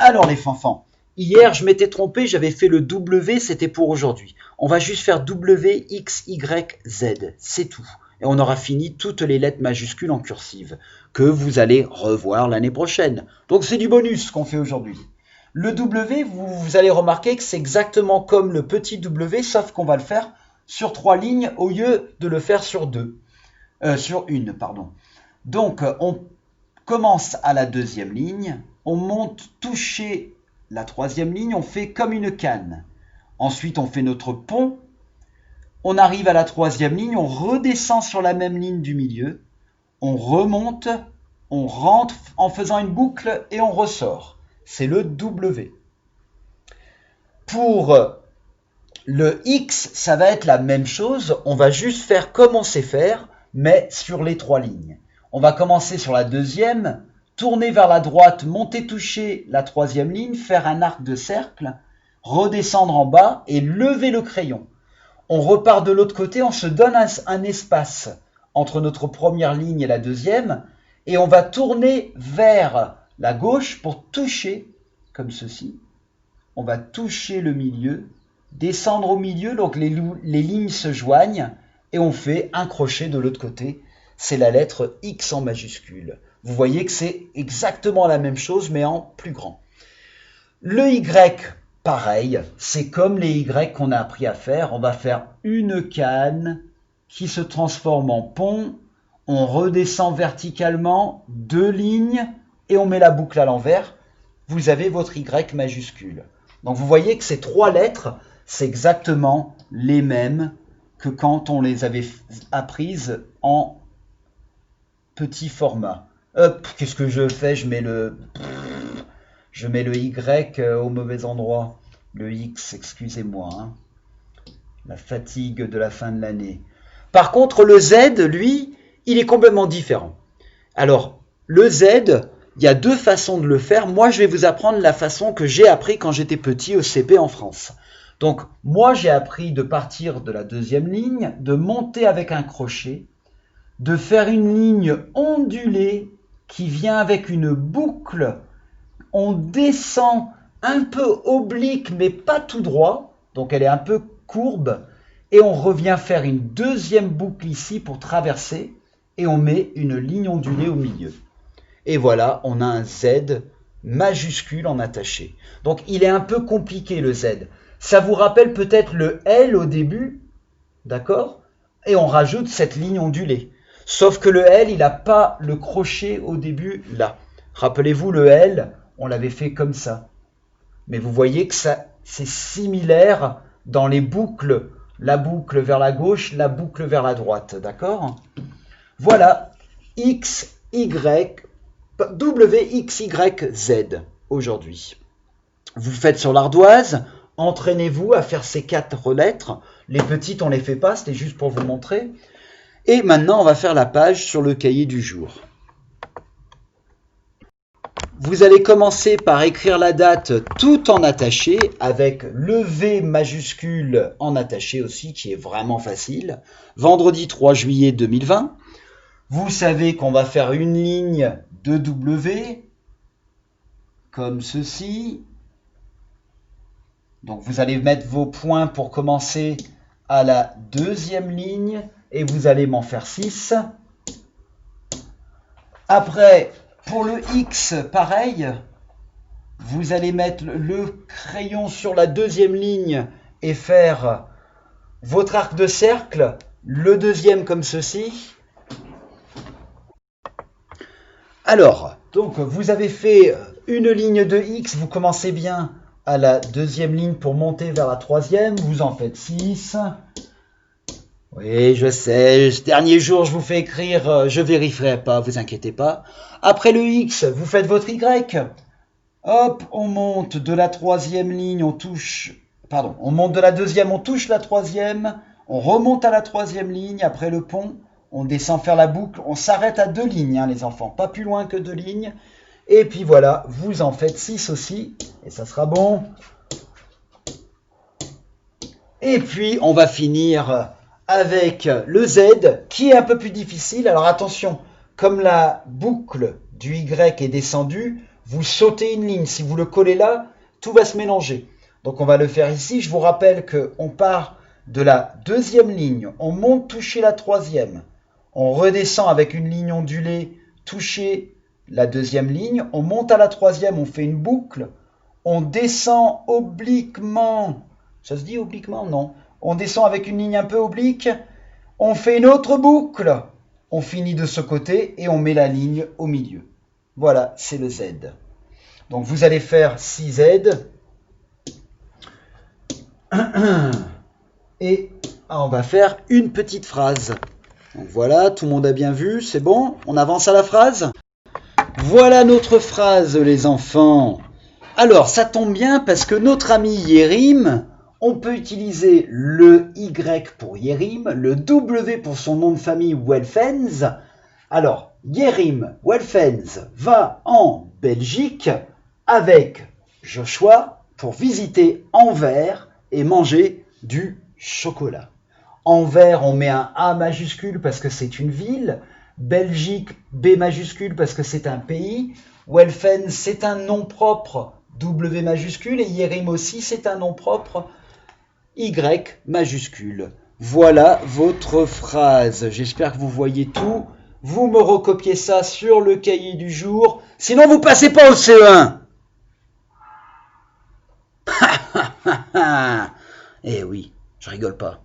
Alors les fanfans, hier je m'étais trompé, j'avais fait le W, c'était pour aujourd'hui. On va juste faire W, X, Y, Z, c'est tout. Et on aura fini toutes les lettres majuscules en cursive, que vous allez revoir l'année prochaine. Donc c'est du bonus qu'on fait aujourd'hui. Le W, vous allez remarquer que c'est exactement comme le petit W, sauf qu'on va le faire sur 3 lignes au lieu de le faire sur une, pardon. Donc on commence à la deuxième ligne, on monte toucher la troisième ligne, on fait comme une canne. Ensuite on fait notre pont, on arrive à la troisième ligne, on redescend sur la même ligne du milieu, on remonte, on rentre en faisant une boucle et on ressort. C'est le W. Pour le X, ça va être la même chose. On va juste faire comme on sait faire, mais sur les 3 lignes. On va commencer sur la deuxième, tourner vers la droite, monter toucher la troisième ligne, faire un arc de cercle, redescendre en bas et lever le crayon. On repart de l'autre côté, on se donne un espace entre notre première ligne et la deuxième, et on va tourner vers la gauche pour toucher, comme ceci. On va toucher le milieu, descendre au milieu, donc les lignes se joignent, et on fait un crochet de l'autre côté. C'est la lettre X en majuscule. Vous voyez que c'est exactement la même chose, mais en plus grand. Le Y, pareil, c'est comme les Y qu'on a appris à faire. On va faire une canne qui se transforme en pont. On redescend verticalement, 2 lignes, et on met la boucle à l'envers. Vous avez votre Y majuscule. Donc vous voyez que ces 3 lettres, c'est exactement les mêmes que quand on les avait apprises en petit format. Qu'est-ce que je fais? Je mets le Y au mauvais endroit. Le X, excusez-moi. Hein. La fatigue de la fin de l'année. Par contre, le Z, lui, il est complètement différent. Alors, le Z, il y a 2 façons de le faire. Moi, je vais vous apprendre la façon que j'ai appris quand j'étais petit au CP en France. Donc, moi, j'ai appris de partir de la deuxième ligne, de monter avec un crochet, de faire une ligne ondulée qui vient avec une boucle. On descend un peu oblique, mais pas tout droit. Donc, elle est un peu courbe. Et on revient faire une deuxième boucle ici pour traverser. Et on met une ligne ondulée au milieu. Et voilà, on a un Z majuscule en attaché. Donc, il est un peu compliqué le Z. Ça vous rappelle peut-être le L au début, d'accord? Et on rajoute cette ligne ondulée. Sauf que le L, il n'a pas le crochet au début là. Rappelez-vous, le L, on l'avait fait comme ça. Mais vous voyez que c'est similaire dans les boucles. La boucle vers la gauche, la boucle vers la droite, d'accord? Voilà, X, Y, W, X, Y, Z aujourd'hui. Vous faites sur l'ardoise, entraînez-vous à faire ces 4 lettres. Les petites, on ne les fait pas, c'était juste pour vous montrer. Et maintenant, on va faire la page sur le cahier du jour. Vous allez commencer par écrire la date tout en attaché, avec le V majuscule en attaché aussi, qui est vraiment facile. Vendredi 3 juillet 2020. Vous savez qu'on va faire une ligne de W, comme ceci. Donc vous allez mettre vos points pour commencer à la deuxième ligne, et vous allez m'en faire 6. Après, pour le X, pareil, vous allez mettre le crayon sur la deuxième ligne et faire votre arc de cercle, le deuxième comme ceci. Alors, donc vous avez fait une ligne de X, vous commencez bien à la deuxième ligne pour monter vers la troisième, vous en faites 6. Oui, je sais, ce dernier jour, je vous fais écrire, je vérifierai pas, vous inquiétez pas. Après le X, vous faites votre Y. Hop, on monte de la troisième ligne, on monte de la deuxième, on touche la troisième, on remonte à la troisième ligne, après le pont, on descend faire la boucle, on s'arrête à 2 lignes, hein, les enfants, pas plus loin que 2 lignes. Et puis voilà, vous en faites 6 aussi, et ça sera bon. Et puis, on va finir avec le Z, qui est un peu plus difficile. Alors attention, comme la boucle du Y est descendue, Vous sautez une ligne. Si vous le collez là, tout va se mélanger. Donc on va le faire ici. Je vous rappelle qu'on part de la deuxième ligne. On monte toucher la troisième. On redescend avec une ligne ondulée, toucher la deuxième ligne. On monte à la troisième, on fait une boucle. On descend obliquement. Ça se dit obliquement? Non. On descend avec une ligne un peu oblique. On fait une autre boucle. On finit de ce côté et on met la ligne au milieu. Voilà, c'est le Z. Donc vous allez faire 6Z. Et on va faire une petite phrase. Donc voilà, tout le monde a bien vu, c'est bon? On avance à la phrase? Voilà notre phrase, les enfants. Alors, ça tombe bien parce que notre ami Yérim, on peut utiliser le Y pour Yérim, le W pour son nom de famille Welfens. Alors, Yérim Welfens va en Belgique avec Joshua pour visiter Anvers et manger du chocolat. Anvers, on met un A majuscule parce que c'est une ville. Belgique, B majuscule parce que c'est un pays. Welfens, c'est un nom propre, W majuscule. Et Yérim aussi, c'est un nom propre, Y majuscule. Voilà votre phrase. J'espère que vous voyez tout. Vous me recopiez ça sur le cahier du jour. Sinon, vous passez pas au CE1. Eh oui, je rigole pas.